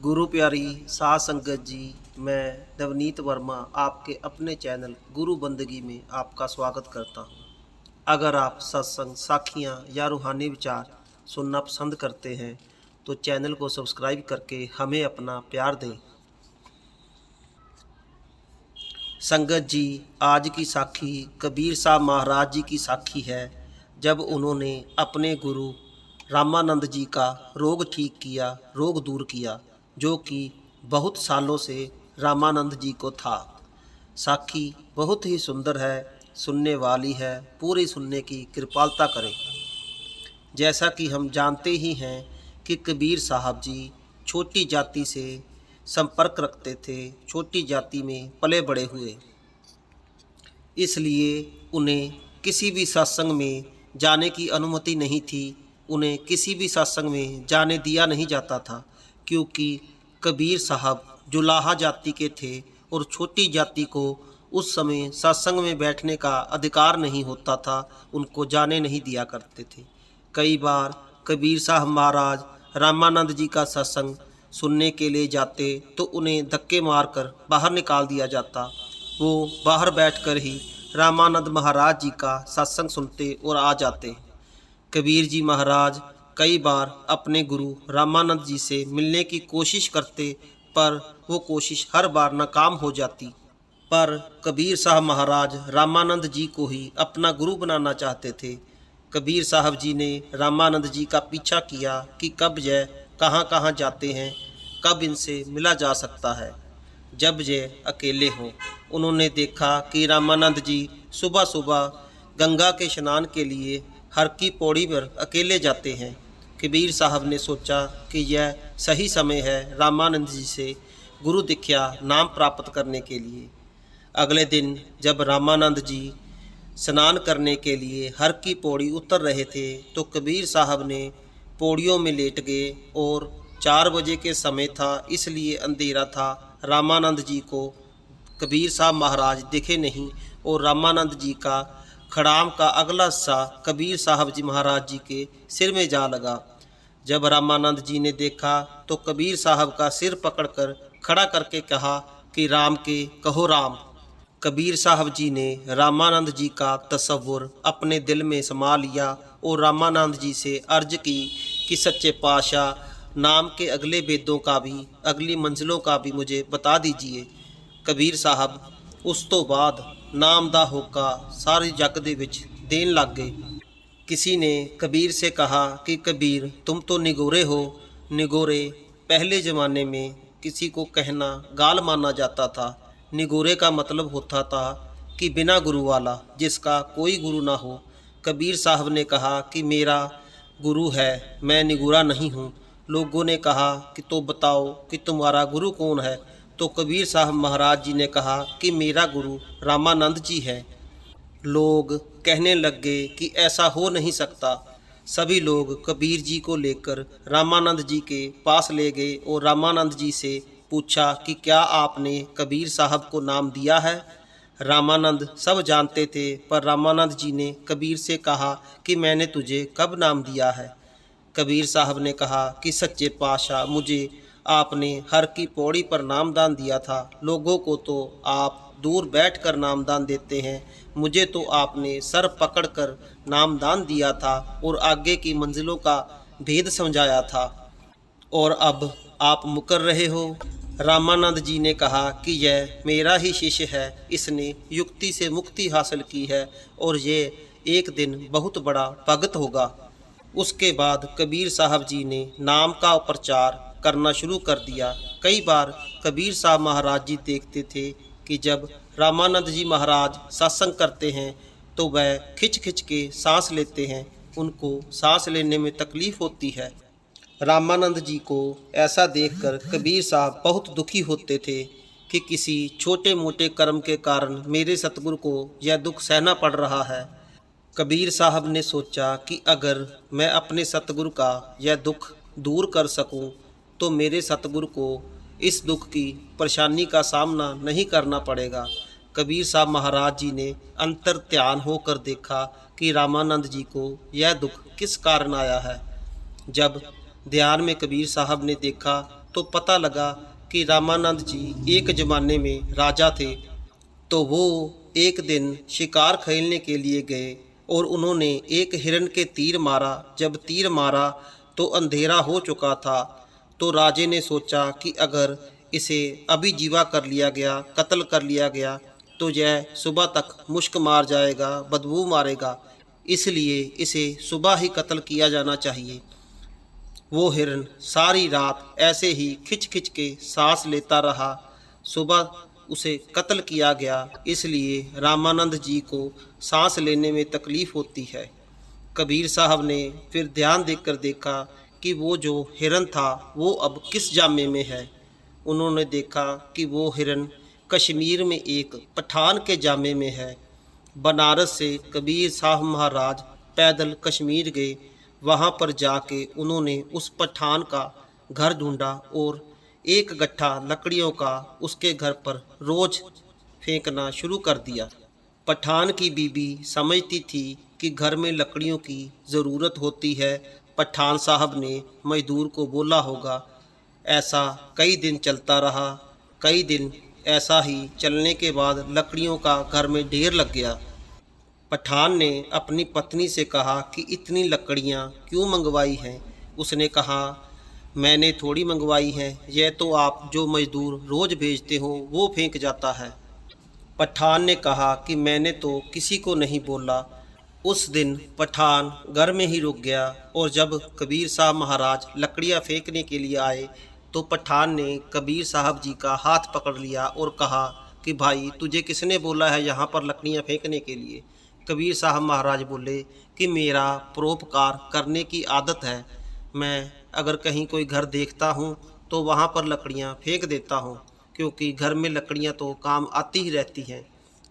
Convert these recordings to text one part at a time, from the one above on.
गुरु प्यारी साध संगत जी, मैं नवनीत वर्मा आपके अपने चैनल गुरु बंदगी में आपका स्वागत करता हूँ। अगर आप सत्संग, साखियाँ या रूहानी विचार सुनना पसंद करते हैं तो चैनल को सब्सक्राइब करके हमें अपना प्यार दें। संगत जी, आज की साखी कबीर साहब महाराज जी की साखी है, जब उन्होंने अपने गुरु रामानंद जी का रोग ठीक किया, रोग दूर किया, जो कि बहुत सालों से रामानंद जी को था। साखी बहुत ही सुंदर है, सुनने वाली है, पूरी सुनने की कृपालता करें। जैसा कि हम जानते ही हैं कि कबीर साहब जी छोटी जाति से संपर्क रखते थे, छोटी जाति में पले बड़े हुए, इसलिए उन्हें किसी भी सत्संग में जाने की अनुमति नहीं थी। उन्हें किसी भी सत्संग में जाने दिया नहीं जाता था, क्योंकि कबीर साहब जुलाहा जाति के थे और छोटी जाति को उस समय सत्संग में बैठने का अधिकार नहीं होता था, उनको जाने नहीं दिया करते थे। कई बार कबीर साहब महाराज रामानंद जी का सत्संग सुनने के लिए जाते तो उन्हें धक्के मारकर बाहर निकाल दिया जाता। वो बाहर बैठकर ही रामानंद महाराज जी का सत्संग सुनते और आ जाते। कबीर जी महाराज कई बार अपने गुरु रामानंद जी से मिलने की कोशिश करते, पर वो कोशिश हर बार नाकाम हो जाती। पर कबीर साहब महाराज रामानंद जी को ही अपना गुरु बनाना चाहते थे। कबीर साहब जी ने रामानंद जी का पीछा किया कि कब यह कहाँ कहाँ जाते हैं, कब इनसे मिला जा सकता है, जब यह अकेले हों। उन्होंने देखा कि रामानंद जी सुबह सुबह गंगा के स्नान के लिए हर की पौड़ी पर अकेले जाते हैं। कबीर साहब ने सोचा कि यह सही समय है रामानंद जी से गुरु दीक्षा नाम प्राप्त करने के लिए। अगले दिन जब रामानंद जी स्नान करने के लिए हर की पौड़ी उतर रहे थे तो कबीर साहब ने पौड़ियों में लेट गए और 4 बजे के समय था, इसलिए अंधेरा था। रामानंद जी को कबीर साहब महाराज दिखे नहीं और रामानंद जी का खड़ाम का अगला हिस्सा कबीर साहब जी महाराज जी के सिर में जा लगा। जब रामानंद जी ने देखा तो कबीर साहब का सिर पकड़कर खड़ा करके कहा कि राम के कहो राम। कबीर साहब जी ने रामानंद जी का तसव्वुर अपने दिल में समा लिया और रामानंद जी से अर्ज की कि सच्चे पातशाह नाम के अगले वेदों का भी, अगली मंजिलों का भी मुझे बता दीजिए। कबीर साहब उस तो बाद नाम दा होका सारे जग दे विच देन लग गए। किसी ने कबीर से कहा कि कबीर, तुम तो निगोरे हो। निगोरे पहले ज़माने में किसी को कहना गाल माना जाता था। निगोरे का मतलब होता था कि बिना गुरु वाला, जिसका कोई गुरु ना हो। कबीर साहब ने कहा कि मेरा गुरु है, मैं निगोरा नहीं हूँ। लोगों ने कहा कि तो बताओ कि तुम्हारा गुरु कौन है। तो कबीर साहब महाराज जी ने कहा कि मेरा गुरु रामानंद जी है। लोग कहने लग गए कि ऐसा हो नहीं सकता। सभी लोग कबीर जी को लेकर रामानंद जी के पास ले गए और रामानंद जी से पूछा कि क्या आपने कबीर साहब को नाम दिया है। रामानंद सब जानते थे, पर रामानंद जी ने कबीर से कहा कि मैंने तुझे कब नाम दिया है। कबीर साहब ने कहा कि सच्चे पातशाह, मुझे आपने हर की पौड़ी पर नामदान दिया था। लोगों को तो आप दूर बैठकर नामदान देते हैं, मुझे तो आपने सर पकड़कर नामदान दिया था और आगे की मंजिलों का भेद समझाया था, और अब आप मुकर रहे हो। रामानंद जी ने कहा कि यह मेरा ही शिष्य है, इसने युक्ति से मुक्ति हासिल की है और ये एक दिन बहुत बड़ा भगत होगा। उसके बाद कबीर साहब जी ने नाम का प्रचार करना शुरू कर दिया। कई बार कबीर साहब महाराज जी देखते थे कि जब रामानंद जी महाराज सत्संग करते हैं तो वह खिंच खिंच के सांस लेते हैं, उनको सांस लेने में तकलीफ होती है। रामानंद जी को ऐसा देखकर कबीर साहब बहुत दुखी होते थे कि किसी छोटे मोटे कर्म के कारण मेरे सतगुरु को यह दुख सहना पड़ रहा है। कबीर साहब ने सोचा कि अगर मैं अपने सतगुरु का यह दुख दूर कर सकूं तो मेरे सतगुरु को इस दुख की परेशानी का सामना नहीं करना पड़ेगा। कबीर साहब महाराज जी ने अंतर ध्यान होकर देखा कि रामानंद जी को यह दुख किस कारण आया है। जब ध्यान में कबीर साहब ने देखा तो पता लगा कि रामानंद जी एक ज़माने में राजा थे। तो वो एक दिन शिकार खेलने के लिए गए और उन्होंने एक हिरन के तीर मारा। जब तीर मारा तो अंधेरा हो चुका था। तो राजे ने सोचा कि अगर इसे अभी जीवा कर लिया गया, कत्ल कर लिया गया, तो यह सुबह तक मुश्क मार जाएगा, बदबू मारेगा, इसलिए इसे सुबह ही कत्ल किया जाना चाहिए। वो हिरन सारी रात ऐसे ही खिंच खिंच के सांस लेता रहा। सुबह उसे कत्ल किया गया। इसलिए रामानंद जी को सांस लेने में तकलीफ़ होती है। कबीर साहब ने फिर ध्यान देकर देखा कि वो जो हिरन था वो अब किस जामे में है। उन्होंने देखा कि वो हिरन कश्मीर में एक पठान के जामे में है। बनारस से कबीर साहब महाराज पैदल कश्मीर गए। वहाँ पर जाके उन्होंने उस पठान का घर ढूंढा और एक गट्ठा लकड़ियों का उसके घर पर रोज़ फेंकना शुरू कर दिया। पठान की बीबी समझती थी कि घर में लकड़ियों की ज़रूरत होती है। पठान साहब ने मजदूर को बोला होगा। ऐसा कई दिन चलता रहा। कई दिन ऐसा ही चलने के बाद लकड़ियों का घर में ढेर लग गया। पठान ने अपनी पत्नी से कहा कि इतनी लकड़ियाँ क्यों मंगवाई हैं। उसने कहा, मैंने थोड़ी मंगवाई हैं, यह तो आप जो मजदूर रोज़ भेजते हो वो फेंक जाता है। पठान ने कहा कि मैंने तो किसी को नहीं बोला। उस दिन पठान घर में ही रुक गया और जब कबीर साहब महाराज लकड़ियाँ फेंकने के लिए आए तो पठान ने कबीर साहब जी का हाथ पकड़ लिया और कहा कि भाई, तुझे किसने बोला है यहाँ पर लकड़ियाँ फेंकने के लिए। कबीर साहब महाराज बोले कि मेरा परोपकार करने की आदत है। मैं अगर कहीं कोई घर देखता हूँ तो वहाँ पर लकड़ियाँ फेंक देता हूँ, क्योंकि घर में लकड़ियाँ तो काम आती ही रहती हैं।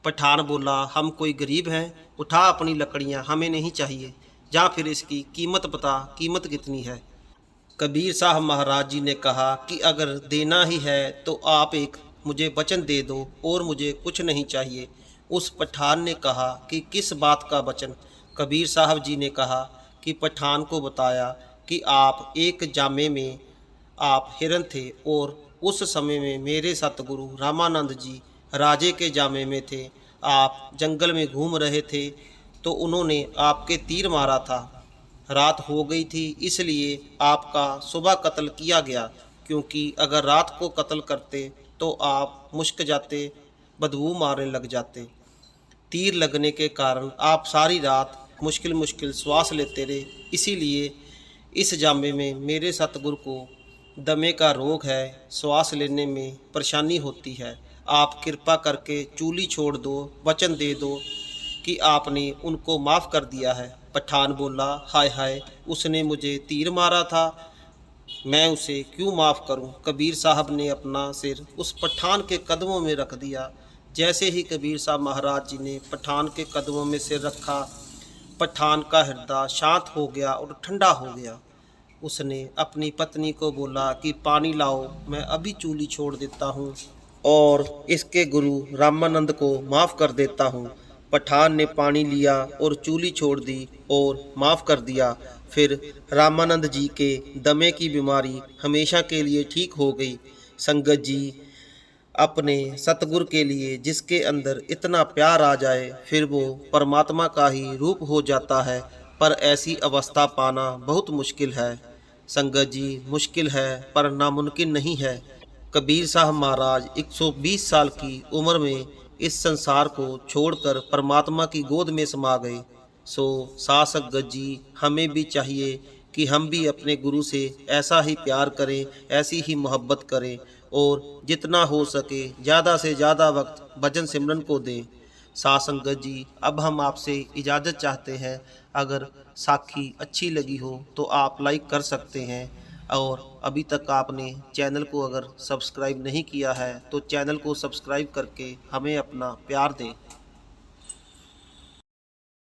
पठान बोला, हम कोई गरीब हैं, उठा अपनी लकड़ियाँ, हमें नहीं चाहिए। जा फिर इसकी कीमत बता, कीमत कितनी है। कबीर साहब महाराज जी ने कहा कि अगर देना ही है तो आप एक मुझे वचन दे दो और मुझे कुछ नहीं चाहिए। उस पठान ने कहा कि किस बात का वचन। कबीर साहब जी ने कहा कि पठान को बताया कि आप एक जामे में आप हिरन थे और उस समय में मेरे सतगुरु रामानंद जी राजे के जामे में थे। आप जंगल में घूम रहे थे तो उन्होंने आपके तीर मारा था। रात हो गई थी, इसलिए आपका सुबह कत्ल किया गया, क्योंकि अगर रात को कत्ल करते तो आप मुश्क जाते, बदबू मारने लग जाते। तीर लगने के कारण आप सारी रात मुश्किल मुश्किल श्वास लेते रहे। इसीलिए इस जामे में मेरे सतगुरु को दमे का रोग है, श्वास लेने में परेशानी होती है। आप कृपा करके चूली छोड़ दो, वचन दे दो कि आपने उनको माफ़ कर दिया है। पठान बोला, हाय हाय, उसने मुझे तीर मारा था, मैं उसे क्यों माफ़ करूं। कबीर साहब ने अपना सिर उस पठान के कदमों में रख दिया। जैसे ही कबीर साहब महाराज जी ने पठान के कदमों में सिर रखा, पठान का हृदय शांत हो गया और ठंडा हो गया। उसने अपनी पत्नी को बोला कि पानी लाओ, मैं अभी चूली छोड़ देता हूँ और इसके गुरु रामानंद को माफ़ कर देता हूँ। पठान ने पानी लिया और चूली छोड़ दी और माफ़ कर दिया। फिर रामानंद जी के दमे की बीमारी हमेशा के लिए ठीक हो गई। संगत जी, अपने सतगुरु के लिए जिसके अंदर इतना प्यार आ जाए फिर वो परमात्मा का ही रूप हो जाता है। पर ऐसी अवस्था पाना बहुत मुश्किल है। संगत जी, मुश्किल है पर नामुमकिन नहीं है। कबीर साहब महाराज 120 साल की उम्र में इस संसार को छोड़कर परमात्मा की गोद में समा गए। सो संगत जी, हमें भी चाहिए कि हम भी अपने गुरु से ऐसा ही प्यार करें, ऐसी ही मोहब्बत करें और जितना हो सके ज़्यादा से ज़्यादा वक्त भजन सिमरन को दें। संगत जी, अब हम आपसे इजाज़त चाहते हैं। अगर साखी अच्छी लगी हो तो आप लाइक कर सकते हैं और अभी तक आपने चैनल को अगर सब्सक्राइब नहीं किया है तो चैनल को सब्सक्राइब करके हमें अपना प्यार दें।